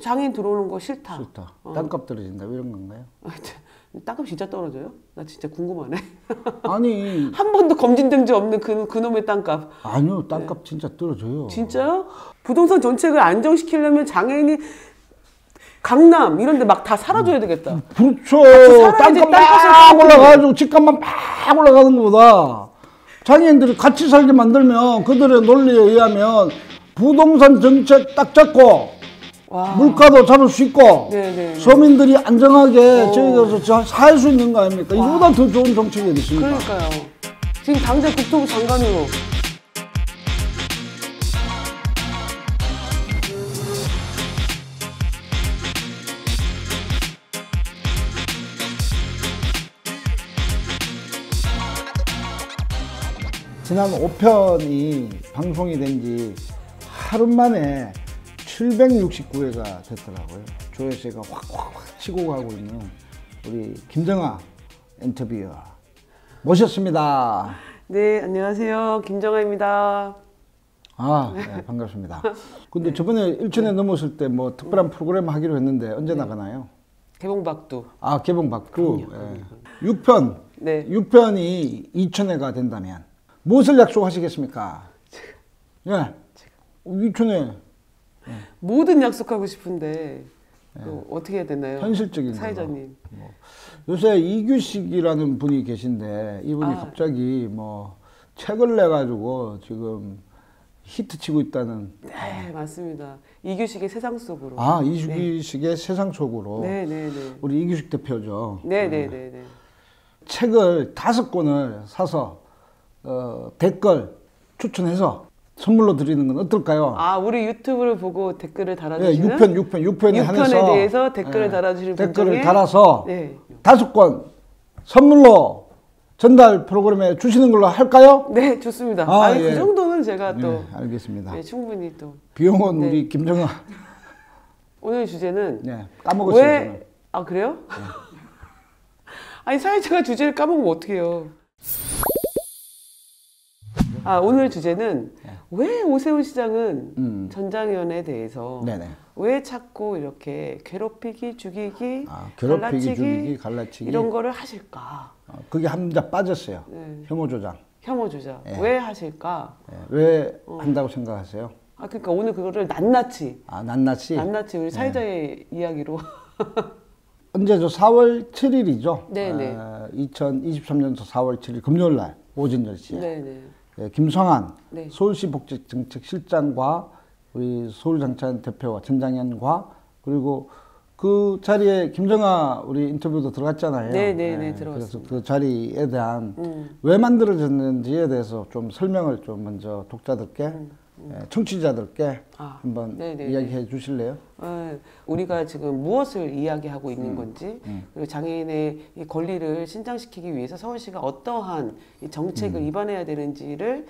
장애인 들어오는 거 싫다. 싫다. 땅값 떨어진다 이런 건가요? 땅값 진짜 떨어져요? 나 진짜 궁금하네. 아니 한 번도 검증된 적 없는 그놈의 땅값. 아니요 땅값 진짜 떨어져요. 진짜요? 부동산 정책을 안정시키려면 장애인이 강남 이런 데 막 다 살아줘야 되겠다. 그렇죠. 살아야지 땅값 땅값을 막 올라가가지고 집값만 막 올라가는 것보다 장애인들이 같이 살게 만들면 그들의 논리에 의하면 부동산 정책 딱 잡고 와. 물가도 잡을 수 있고 네네. 서민들이 안정하게 저기서 살 수 있는 거 아닙니까? 이거보다 더 좋은 정책이 어디 있습니까? 그러니까요. 지금 당장 국토부 장관으로. 지난 5편이 방송이 된 지 하루 만에 769회가 됐더라고요. 조회수가 확 치고 가고 있는 우리 김정아 인터뷰어 모셨습니다. 네, 안녕하세요. 김정아입니다. 네, 반갑습니다. 근데 저번에 일천에 넘었을 때 뭐 특별한 프로그램 하기로 했는데 언제 나가나요? 개봉박두. 개봉 받고 6편. 네. 6편이 2천회가 된다면 무엇을 약속하시겠습니까? 예. 2천회. 뭐든 약속하고 싶은데 어떻게 해야 되나요? 현실적인 사회자님. 요새 이규식이라는 분이 계신데 이분이 갑자기 뭐 책을 내가지고 지금 히트치고 있다는. 네, 맞습니다. 이규식의 세상 속으로. 이규식의 네. 세상 속으로. 네네네. 우리 이규식 대표죠. 네네네네. 책을 5권을 사서 댓글 추천해서 선물로 드리는 건 어떨까요? 우리 유튜브를 보고 댓글을 달아주시는? 네, 6편에 한해서 대해서 댓글을 달아주시는 분 댓글을 중에 달아서 네. 5권 선물로 전달 프로그램에 주시는 걸로 할까요? 네, 좋습니다. 그 정도는 제가 또 알겠습니다. 네, 충분히 또 비용은 우리 김정아. 오늘 주제는 까먹었어요. 저는. 그래요? 네. 아니 사회자가 주제를 까먹으면 어떡해요. 오늘 주제는 왜 오세훈 시장은 전장현에 대해서 왜 자꾸 이렇게 괴롭히기, 죽이기, 갈라치기 이런 거를 하실까? 그게 한자 빠졌어요. 혐오조장. 혐오조장. 왜 하실까? 왜 한다고 생각하세요? 그러니까 오늘 그거를 낱낱이. 낱낱이 우리 사회자의 이야기로. 언제죠? 4월 7일이죠? 네네. 2023년도 4월 7일 금요일 날 오전 10시에. 네네. 김성한 서울시 복지정책실장과 우리 서울장차연 대표와 전장현과 그리고 그 자리에 김정아 우리 인터뷰도 들어갔잖아요. 네네네. 들어갔습니다. 그래서 그 자리에 대한 왜 만들어졌는지에 대해서 좀 설명을 좀 먼저 독자들께 청취자들께 한번 이야기해 주실래요? 우리가 지금 무엇을 이야기하고 있는 건지 그리고 장애인의 이 권리를 신장시키기 위해서 서울시가 어떠한 이 정책을 입안해야 되는지를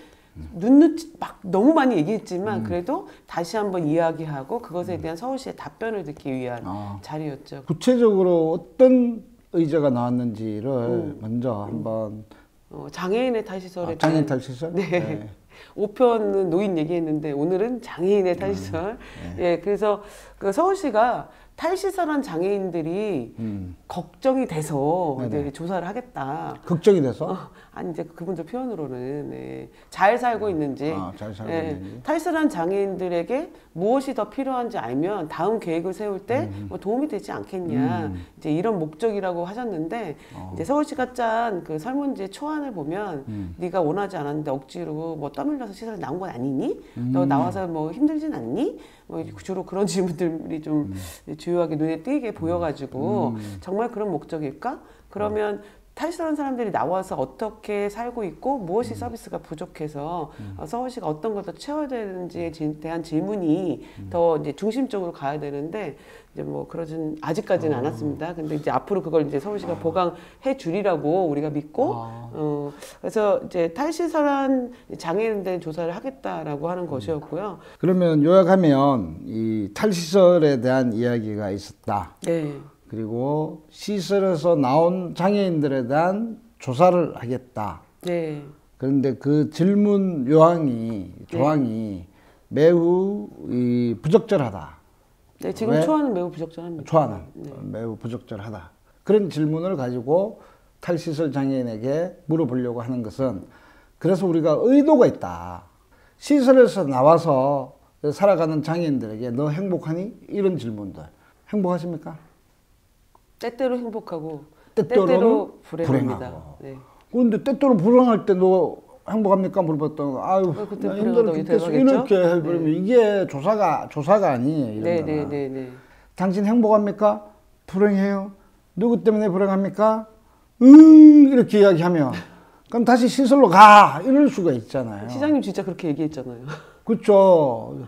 눅눅이 막 너무 많이 얘기했지만 그래도 다시 한번 이야기하고 그것에 대한 서울시의 답변을 듣기 위한 자리였죠. 구체적으로 어떤 의제가 나왔는지를 먼저 한번 장애인의 탈시설에 장애인 탈시설? 네. 5편은 노인 얘기했는데 오늘은 장애인의 탈시설. 그래서 그 서울시가 탈시설한 장애인들이 걱정이 돼서 이제 조사를 하겠다. 걱정이 돼서? 아니 이제 그분들 표현으로는 잘 살고 있는지, 잘 살고 있는지. 탈시설한 장애인들에게 무엇이 더 필요한지 알면 다음 계획을 세울 때 뭐 도움이 되지 않겠냐. 이제 이런 목적이라고 하셨는데 이제 서울시가 짠 그 설문지 초안을 보면 네가 원하지 않았는데 억지로 뭐 떠밀려서 시설 나온 건 아니니? 너 나와서 뭐 힘들진 않니? 뭐 주로 그런 질문들이 좀 주요하게 눈에 띄게 보여가지고 정말 그런 목적일까? 그러면 탈시설한 사람들이 나와서 어떻게 살고 있고 무엇이 서비스가 부족해서 서울시가 어떤 걸 더 채워야 되는지에 대한 질문이 더 이제 중심적으로 가야 되는데 이제 뭐 그러진 아직까지는 않았습니다. 근데 이제 앞으로 그걸 이제 서울시가 보강해 주리라고 우리가 믿고 그래서 이제 탈시설한 장애인에 대한 조사를 하겠다라고 하는 것이었고요. 그러면 요약하면 이 탈시설에 대한 이야기가 있었다. 네. 그리고 시설에서 나온 장애인들에 대한 조사를 하겠다. 네. 그런데 그 질문 조항이 매우 부적절하다. 네, 지금 초안은 매우 부적절합니다. 초안은 매우 부적절하다. 그런 질문을 가지고 탈시설 장애인에게 물어보려고 하는 것은 그래서 우리가 의도가 있다. 시설에서 나와서 살아가는 장애인들에게 너 행복하니? 이런 질문들. 행복하십니까? 때때로 행복하고 때때로 불행합니다. 네. 그런데 때때로 불행할 때 너 행복합니까? 물어봤더니 아유 그때 힘들어 죽겠어 이렇게 해버리면 이게 조사가 아니에요. 네. 당신 행복합니까? 불행해요. 누구 때문에 불행합니까? 이렇게 이야기하면 그럼 다시 시설로 가 이럴 수가 있잖아요. 시장님 진짜 그렇게 얘기했잖아요. 그렇죠.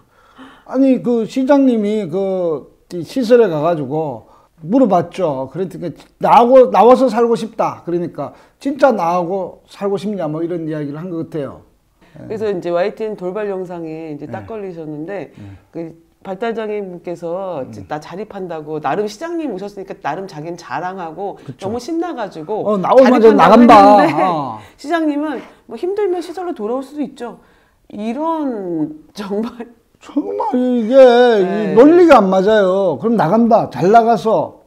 아니 그 시장님이 그 시설에 가가지고 물어봤죠. 그러니까 나와서 살고 싶다. 그러니까 진짜 나하고 살고 싶냐 뭐 이런 이야기를 한 것 같아요. 그래서 이제 YTN 돌발 영상에 이제 딱 걸리셨는데 그 발달장애인분께서 나 자립한다고 나름 시장님 오셨으니까 나름 자기는 자랑하고 그쵸. 너무 신나가지고 나오자마자 나간다. 시장님은 뭐 힘들면 시설로 돌아올 수도 있죠. 이런 정말 이게 논리가 안 맞아요. 그럼 나간다. 잘 나가서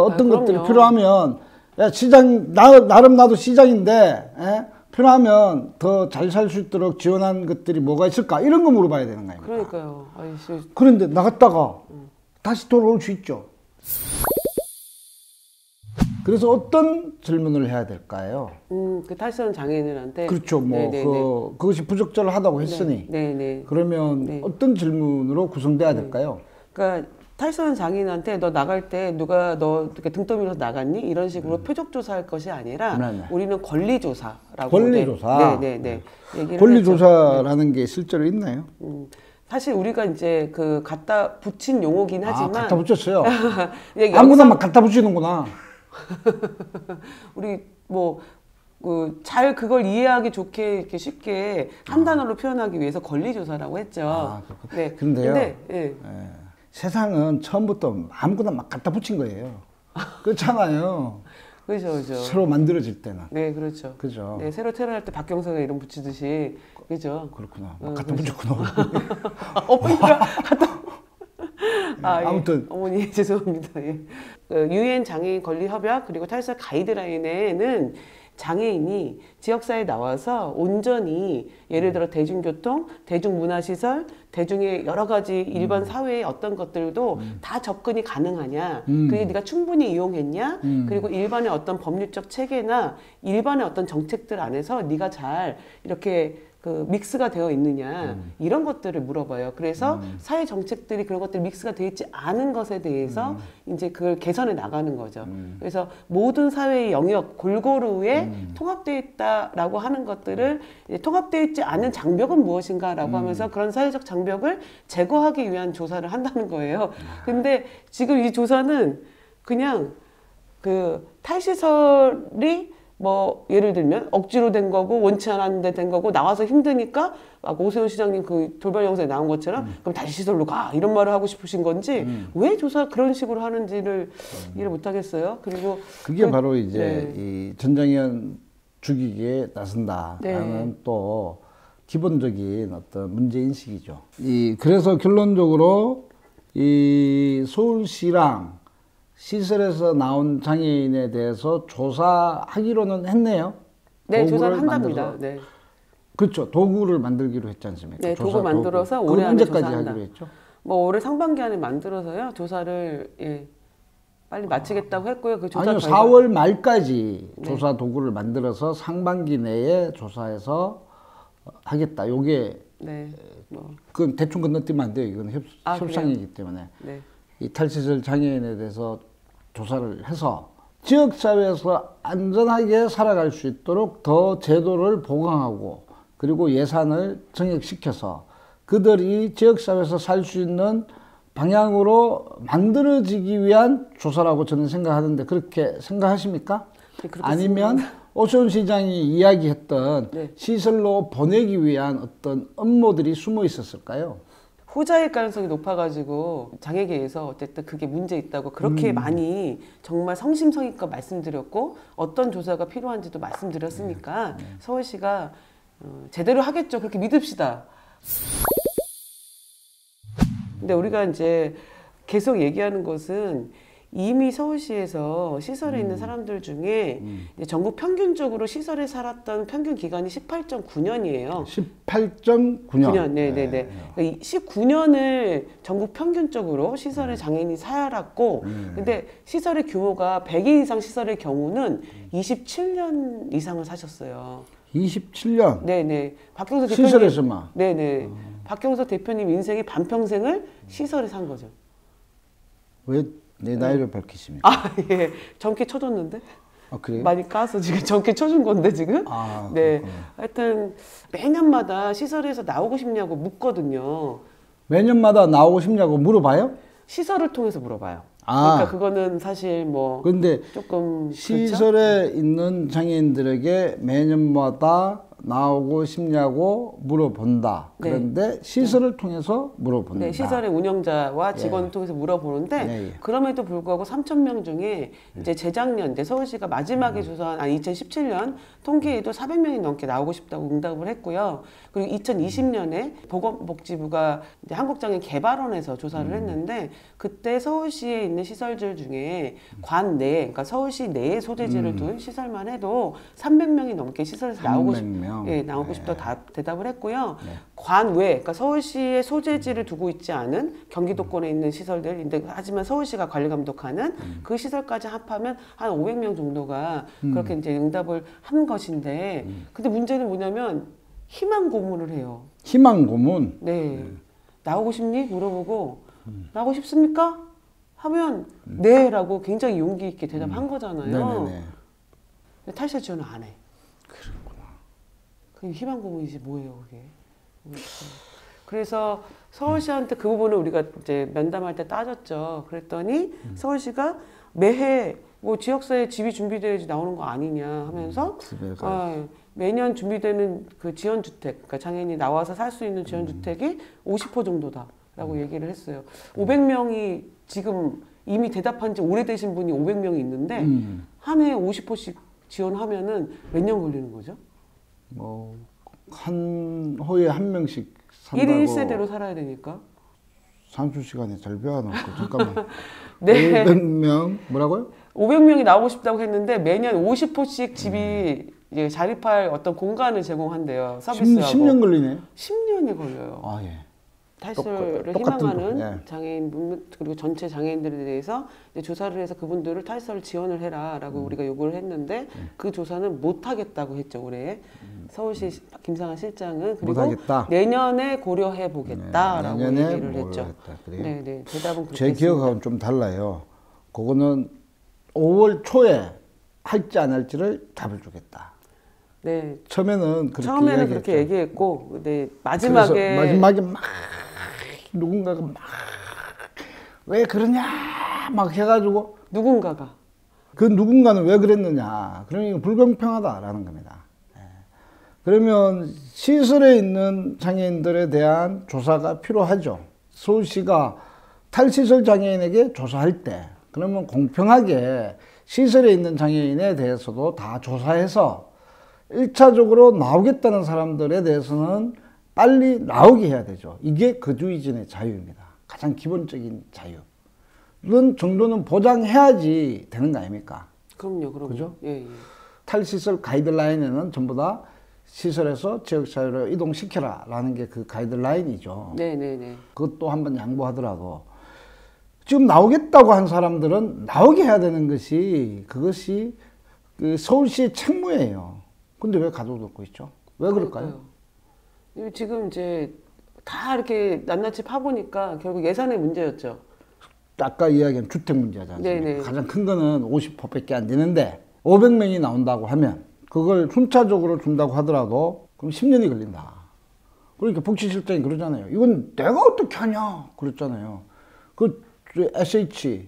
어떤 것들이 필요하면 야, 시장 나름 나도 시장인데 필요하면 더 잘 살 수 있도록 지원한 것들이 뭐가 있을까? 이런 거 물어봐야 되는 거 아닙니까? 그러니까요. 그런데 나갔다가 다시 돌아올 수 있죠. 그래서 어떤 질문을 해야 될까요? 그 탈선 장애인들한테 그렇죠. 그것이 부적절하다고 했으니 그러면 어떤 질문으로 구성돼야 될까요? 그러니까 탈선 장애인한테 너 나갈 때 누가 너 이렇게 등 떠밀어서 나갔니? 이런 식으로 표적 조사할 것이 아니라 우리는 권리 조사라고 권리 조사. 권리 조사라는 게 실제로 있나요? 사실 우리가 이제 그 갖다 붙인 용어긴 하지만 갖다 붙였어요. 아무나 막 갖다 붙이는구나. 우리 뭐 잘 그걸 이해하기 좋게 이렇게 쉽게 한 단어로 표현하기 위해서 권리조사라고 했죠. 네. 그런데요. 세상은 처음부터 아무거나 막 갖다 붙인 거예요. 그렇잖아요. 그렇죠. 새로 만들어질 때는. 네, 그렇죠. 그죠. 네, 새로 테러할 때 박경서가 이름 붙이듯이, 그죠. 그렇구나. 갖다 붙였구나. 어머니가 갖다. 아무튼 어머니 죄송합니다. 유엔 장애인 권리 협약 그리고 탈선 가이드라인에는 장애인이 지역사회에 나와서 온전히 예를 들어 대중교통, 대중문화시설, 대중의 여러 가지 일반 사회의 어떤 것들도 다 접근이 가능하냐, 그게 네가 충분히 이용했냐, 그리고 일반의 어떤 법률적 체계나 일반의 어떤 정책들 안에서 네가 잘 이렇게 그 믹스가 되어 있느냐 이런 것들을 물어봐요. 그래서 사회 정책들이 그런 것들이 믹스가 되어 있지 않은 것에 대해서 이제 그걸 개선해 나가는 거죠. 그래서 모든 사회의 영역 골고루에 통합되어 있다라고 하는 것들을 통합되어 있지 않은 장벽은 무엇인가라고 하면서 그런 사회적 장벽을 제거하기 위한 조사를 한다는 거예요. 근데 지금 이 조사는 그냥 그 탈시설이 뭐 예를 들면 억지로 된 거고 원치 않았는데 된 거고 나와서 힘드니까 막 오세훈 시장님 그 돌발 영상에 나온 것처럼 그럼 다시 시설로 가 이런 말을 하고 싶으신 건지 왜 조사 그런 식으로 하는지를 이해를 못 하겠어요. 그리고 그게 바로 이제 이 전장현 죽이기에 나선다라는 또 기본적인 어떤 문제 인식이죠. 그래서 결론적으로 이 서울시랑 시설에서 나온 장애인에 대해서 조사하기로는 했네요. 네, 조사를 한답니다. 네. 그렇죠. 도구를 만들기로 했지 않습니까? 네, 도구 만들어서 올해 안에 언제까지 조사한다. 하기로 했죠? 뭐 올해 상반기 안에 만들어서요. 조사를 빨리 마치겠다고 했고요. 그 조사 아니요, 4월 말까지 조사 도구를 만들어서 상반기 내에 조사해서 하겠다. 요게 그건 대충 건너뛰면 안 돼요. 이건 협상이기 때문에 이 탈시설 장애인에 대해서 조사를 해서 지역사회에서 안전하게 살아갈 수 있도록 더 제도를 보강하고 그리고 예산을 정액시켜서 그들이 지역사회에서 살 수 있는 방향으로 만들어지기 위한 조사라고 저는 생각하는데 그렇게 생각하십니까? 네, 아니면 오세훈 시장이 이야기했던 시설로 보내기 위한 어떤 업무들이 숨어 있었을까요? 후자일 가능성이 높아가지고 장애계에서 어쨌든 그게 문제 있다고 그렇게 많이 정말 성심성의껏 말씀드렸고 어떤 조사가 필요한지도 말씀드렸으니까 서울시가 제대로 하겠죠. 그렇게 믿읍시다. 근데 우리가 이제 계속 얘기하는 것은 이미 서울시에서 시설에 있는 사람들 중에 이제 전국 평균적으로 시설에 살았던 평균 기간이 18.9년이에요. 18.9년. 9년, 네네네. 그러니까 19년을 전국 평균적으로 시설에 장애인이 살았고, 근데 시설의 규모가 100인 이상 시설의 경우는 27년 이상을 사셨어요. 27년? 네네. 박경서 대표님. 시설에서만? 네네. 박경서 대표님 인생의 반평생을 시설에 산 거죠. 왜 내 나이를 밝히십니까? 아, 예. 전기 쳐줬는데? 아, 그래요? 많이 까서 지금 전기 쳐준 건데, 지금? 아, 네. 그렇구나. 하여튼, 매년마다 시설에서 나오고 싶냐고 묻거든요. 매년마다 나오고 싶냐고 물어봐요? 시설을 통해서 물어봐요. 아. 그러니까 그거는 사실 뭐. 근데 조금. 시설에 그렇죠? 있는 장애인들에게 매년마다 나오고 싶냐고 물어본다. 네. 그런데 시설을 통해서 물어본다. 네, 시설의 운영자와 직원을 통해서 물어보는데 그럼에도 불구하고 3,000명 중에 이제 재작년 이제 서울시가 마지막에 조사한 2017년 통계에도 400명이 넘게 나오고 싶다고 응답을 했고요. 그리고 2020년에 보건복지부가 이제 한국장애인 개발원에서 조사를 했는데 그때 서울시에 있는 시설들 중에 관 내, 그러니까 서울시 내에 소재지를 둔 시설만 해도 300명이 넘게 시설에서 나오고 나오고 싶다고 대답을 했고요. 관 외, 그러니까 서울시의 소재지를 두고 있지 않은 경기도권에 있는 시설들인데 하지만 서울시가 관리 감독하는 그 시설까지 합하면 한 500명 정도가 그렇게 이제 응답을 한 것인데 근데 문제는 뭐냐면 희망 고문을 해요. 희망 고문? 네. 나오고 싶니? 물어보고 나오고 싶습니까? 하면 네라고 굉장히 용기 있게 대답한 거잖아요. 네네네. 탈세 지원을 안 해. 그렇구나. 그게 희망 고문이지 뭐예요 그게. 그래서 서울시한테 그 부분을 우리가 이제 면담할 때 따졌죠. 그랬더니 서울시가 매해 뭐 지역사회 집이 준비돼야지 나오는 거 아니냐 하면서 매년 준비되는 그 지원주택, 그러니까 장애인이 나와서 살 수 있는 지원주택이 50% 정도다라고 얘기를 했어요. 500명이 지금 이미 대답한 지 오래되신 분이 500명이 있는데 한 해에 50%씩 지원하면은 몇 년 걸리는 거죠? 뭐 한 호에 한 명씩 산다고. 1인 1세대로 살아야 되니까. 산수 시간에 잘 배워놓고 잠깐만. 네. 500명 뭐라고요? 500명이 나오고 싶다고 했는데 매년 50호씩 집이 이제 자립할 어떤 공간을 제공한대요. 서비스하고. 10년 걸리네. 10년이 걸려요. 아 예. 탈설을 희망하는 장애인 그리고 전체 장애인들에 대해서 이제 조사를 해서 그분들을 탈설 지원을 해라라고 우리가 요구를 했는데 그 조사는 못 하겠다고 했죠 올해. 서울시 김상한 실장은 그리고 못하겠다. 내년에 고려해 보겠다라고 얘기를 했죠. 네, 대답은 그렇게 제 기억하고는 좀 달라요. 그거는 5월 초에 할지 안 할지를 답을 주겠다. 네. 처음에는 그렇게 얘기했고, 네, 마지막에 막 누군가가 막 왜 그러냐 막 해가지고 누군가가 그 누군가는 왜 그랬느냐 그러니까 불공평하다라는 겁니다. 그러면 시설에 있는 장애인들에 대한 조사가 필요하죠. 서울시가 탈시설 장애인에게 조사할 때 그러면 공평하게 시설에 있는 장애인에 대해서도 다 조사해서 1차적으로 나오겠다는 사람들에 대해서는 빨리 나오게 해야 되죠. 이게 거주이전의 자유입니다. 가장 기본적인 자유. 이런 정도는 보장해야지 되는 거 아닙니까? 그럼요. 그죠? 예. 탈시설 가이드라인에는 전부 다 시설에서 지역사회로 이동시켜라 라는 게 그 가이드라인이죠. 네네네. 그것도 한번 양보하더라도 지금 나오겠다고 한 사람들은 나오게 해야 되는 것이 그것이 그 서울시의 책무예요. 근데 왜 가둬놓고 있죠? 왜 그럴까요? 지금 이제 다 이렇게 낱낱이 파보니까 결국 예산의 문제였죠. 아까 이야기한 주택 문제지 않습니까? 가장 큰 거는 50호밖에 안 되는데 500명이 나온다고 하면 그걸 순차적으로 준다고 하더라도 그럼 10년이 걸린다. 그러니까 복지실장이 그러잖아요. 이건 내가 어떻게 하냐 그랬잖아요. 그 SH,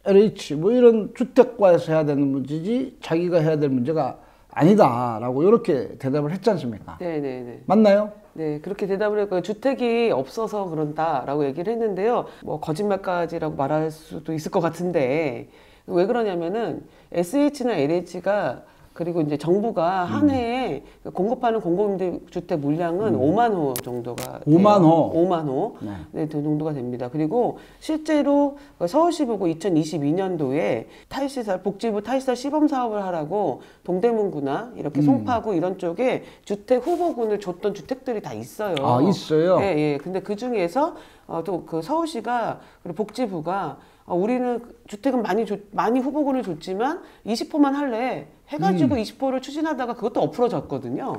LH 뭐 이런 주택과에서 해야 되는 문제지 자기가 해야 될 문제가 아니다라고 이렇게 대답을 했지 않습니까? 네네네. 맞나요? 네, 그렇게 대답을 했고요. 주택이 없어서 그런다라고 얘기를 했는데요. 뭐 거짓말까지라고 말할 수도 있을 것 같은데 왜 그러냐면은 SH나 LH가 그리고 이제 정부가 한 해에 공급하는 공공임대주택 물량은 5만 호 정도가 5만 호? 5만 호 네, 그 정도가 됩니다. 그리고 실제로 서울시 보고 2022년도에 타일시설, 복지부 타일시설 시범 사업을 하라고 동대문구나 이렇게 송파구 이런 쪽에 주택 후보군을 줬던 주택들이 다 있어요. 아, 있어요? 예, 예. 근데 그 중에서 또 그 서울시가 그리고 복지부가 우리는 주택은 많이 후보군을 줬지만 20호만 할래 해가지고 20호를 추진하다가 그것도 엎어졌거든요.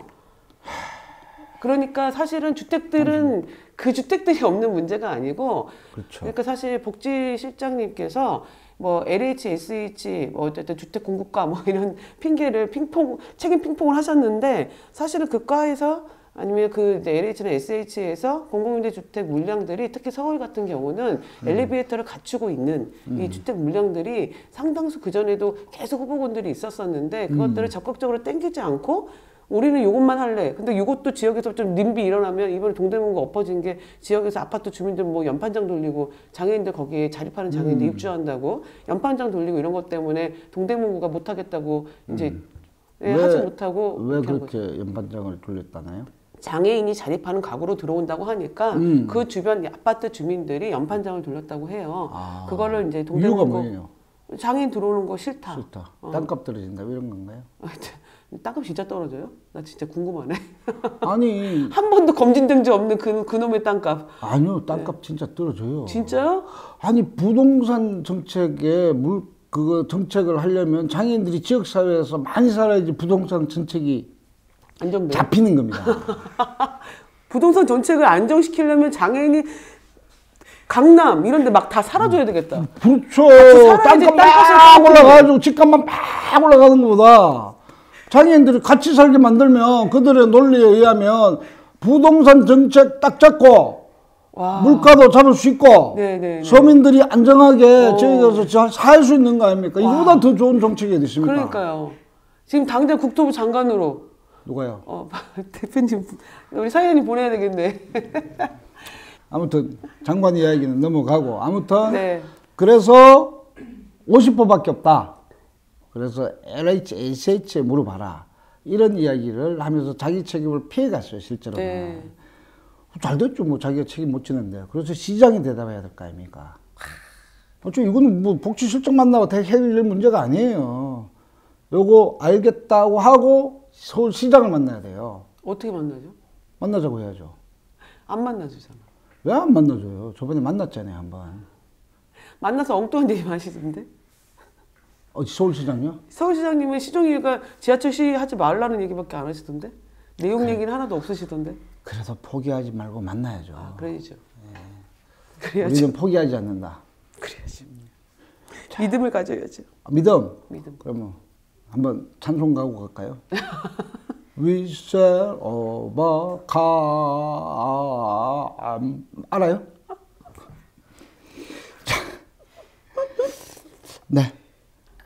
그러니까 사실은 주택들은 그 주택들이 없는 문제가 아니고, 그렇죠. 그러니까 사실 복지실장님께서 뭐 LH, SH, 뭐 어쨌든 주택 공급과 뭐 이런 핑계를 책임 핑퐁을 하셨는데 사실은 그 과에서 아니면 그 이제 LH나 SH에서 공공임대주택 물량들이 특히 서울 같은 경우는 엘리베이터를 갖추고 있는 이 주택 물량들이 상당수 그전에도 계속 후보군들이 있었었는데 그것들을 적극적으로 땡기지 않고 우리는 이것만 할래. 근데 이것도 지역에서 좀 님비 일어나면 이번에 동대문구 엎어진 게 지역에서 아파트 주민들 뭐 연판장 돌리고 장애인들 거기에 자립하는 장애인들 입주한다고 연판장 돌리고 이런 것 때문에 동대문구가 못하겠다고 이제 하지 못하고 왜 그렇게 연판장을 돌렸다나요? 장애인이 자립하는 가구로 들어온다고 하니까 그 주변 아파트 주민들이 연판장을 돌렸다고 해요. 그거를 이제 동대문구 이유가 뭐예요? 장애인 들어오는 거 싫다. 땅값 떨어진다 이런 건가요? 땅값 진짜 떨어져요? 나 진짜 궁금하네. 아니 한 번도 검증된 적 없는 그놈의 땅값. 아니요, 땅값 진짜 떨어져요. 진짜요? 아니 부동산 정책에 그거 정책을 하려면 장애인들이 지역 사회에서 많이 살아야지 부동산 정책이 잡히는 겁니다. 부동산 정책을 안정시키려면 장애인이 강남 이런 데 막 다 살아줘야 되겠다. 그렇죠. 땅값 막 올라가가지고 집값만 막 올라가는 것보다 장애인들이 같이 살게 만들면 그들의 논리에 의하면 부동산 정책 딱 잡고 물가도 잡을 수 있고 서민들이 안정하게 저기서 살 수 있는 거 아닙니까? 이거보다 더 좋은 정책이 어디 있습니까? 그러니까요. 지금 당장 국토부 장관으로 누가요? 대표님 우리 사연이 보내야 되겠네. 아무튼 장관 이야기는 넘어가고 아무튼 그래서 50호밖에 없다. 그래서 LH, SH에 물어봐라. 이런 이야기를 하면서 자기 책임을 피해갔어요, 실제로는. 잘 됐죠, 뭐 자기가 책임 못 지는데. 그래서 시장이 대답해야 될 거 아닙니까? 이거는 뭐 복지실장 만나고 해결될 문제가 아니에요. 요거 알겠다고 하고 서울시장을 만나야 돼요. 어떻게 만나죠? 만나자고 해야죠. 안 만나주잖아. 왜 안 만나줘요? 저번에 만났잖아요, 한번. 만나서 엉뚱한 얘기 하시던데? 서울시장요? 서울시장님은 시종일관 지하철 시위하지 말라는 얘기밖에 안 하시던데? 내용 얘기는 하나도 없으시던데? 그래서 포기하지 말고 만나야죠. 그래야죠. 그래야죠. 우리는 포기하지 않는다. 그래야죠. 믿음을 가져야죠. 믿음. 그러면 한번 찬송 가고 갈까요? We shall overcome. 알아요? 네.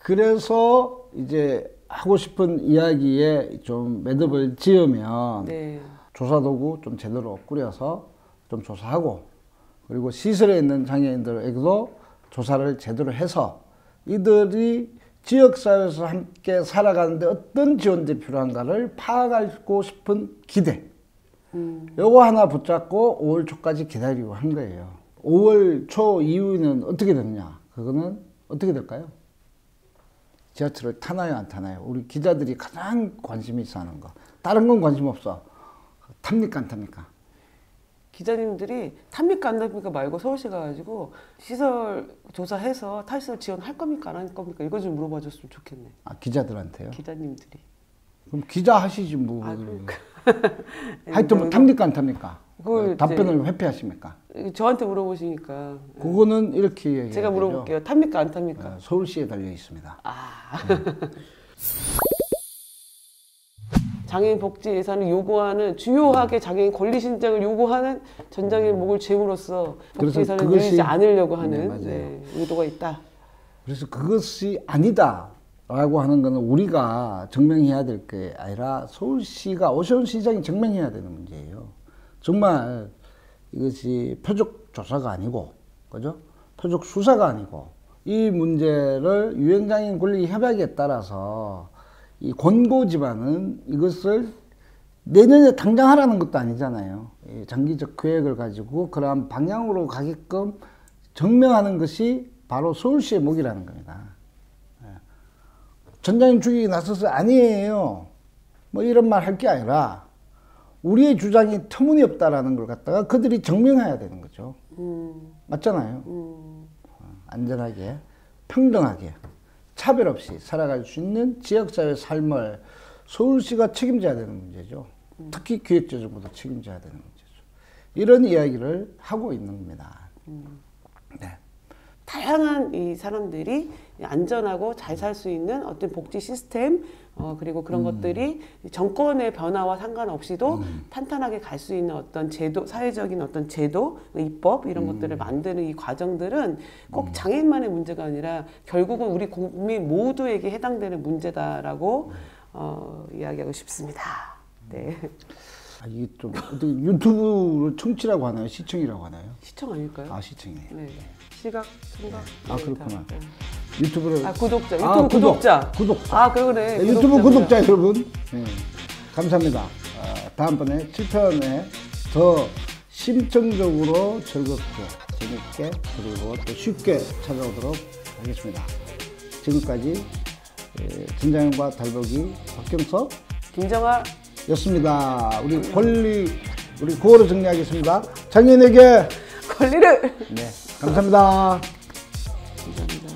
그래서 이제 하고 싶은 이야기에 좀 매듭을 지으면 조사도구 좀 제대로 꾸려서 좀 조사하고 그리고 시설에 있는 장애인들에게도 조사를 제대로 해서 이들이 지역사회에서 함께 살아가는데 어떤 지원들이 필요한가를 파악하고 싶은 기대. 요거 하나 붙잡고 5월 초까지 기다리고 한 거예요. 5월 초 이후에는 어떻게 되느냐? 그거는 어떻게 될까요? 지하철을 타나요, 안 타나요? 우리 기자들이 가장 관심이 있어 하는 거. 다른 건 관심 없어. 탑니까, 안 탑니까? 기자님들이 탑니까, 안 탑니까 말고 서울시 가가지고 시설 조사해서 탈시설 지원할 겁니까, 안 할 겁니까? 이거 좀 물어봐 줬으면 좋겠네. 기자들한테요? 기자님들이. 그럼 기자 하시지 뭐. 그러니까. 하여튼 뭐 탑니까, 안 탑니까? 답변을 회피하십니까? 저한테 물어보시니까. 그거는 이렇게 얘기해요. 제가 물어볼게요. 탑니까, 안 탑니까? 서울시에 달려 있습니다. 장애인 복지 예산을 요구하는 주요하게 장애인 권리 신장을 요구하는 전장애인 목을 죄물로써 복지 예산을 늘리지 않으려고 하는 의도가 있다. 그래서 그것이 아니다라고 하는 것은 우리가 증명해야 될 게 아니라 서울시가 오세훈 시장이 증명해야 되는 문제예요. 정말 이것이 표적 조사가 아니고, 그죠? 표적 수사가 아니고 이 문제를 유형장애인 권리 협약에 따라서 이 권고지만은 이것을 내년에 당장 하라는 것도 아니잖아요. 장기적 계획을 가지고 그러한 방향으로 가게끔 증명하는 것이 바로 서울시의 몫이라는 겁니다. 전장님 죽이기 나서서 아니에요. 뭐 이런 말 할 게 아니라 우리의 주장이 터무니없다라는 걸 갖다가 그들이 증명해야 되는 거죠. 맞잖아요. 안전하게, 평등하게, 차별 없이 살아갈 수 있는 지역사회 삶을 서울시가 책임져야 되는 문제죠. 특히 기획재정부도 책임져야 되는 문제죠. 이런 이야기를 하고 있는 겁니다. 네. 다양한 이 사람들이 안전하고 잘 살 수 있는 어떤 복지 시스템 그리고 그런 것들이 정권의 변화와 상관없이도 탄탄하게 갈 수 있는 어떤 제도, 사회적인 어떤 제도, 입법 이런 것들을 만드는 이 과정들은 꼭 장애인만의 문제가 아니라 결국은 우리 국민 모두에게 해당되는 문제다라고 이야기하고 싶습니다. 네. 이게 좀 유튜브로 청취라고 하나요? 시청이라고 하나요? 시청 아닐까요? 아, 시청이네. 네. 시각, 청각. 그렇구나. 네. 유튜브를. 구독자. 유튜브 구독자. 구독자. 그러네. 네, 유튜브 구독자 여러분. 네. 감사합니다. 다음번에 7편에 더 심층적으로 즐겁게, 재밌게, 그리고 또 쉽게 찾아오도록 하겠습니다. 지금까지 전장현과 달보기 박경석, 김정아 였습니다. 우리 우리 구호로 정리하겠습니다. 장애인에게 권리를. 네, 감사합니다. 감사합니다.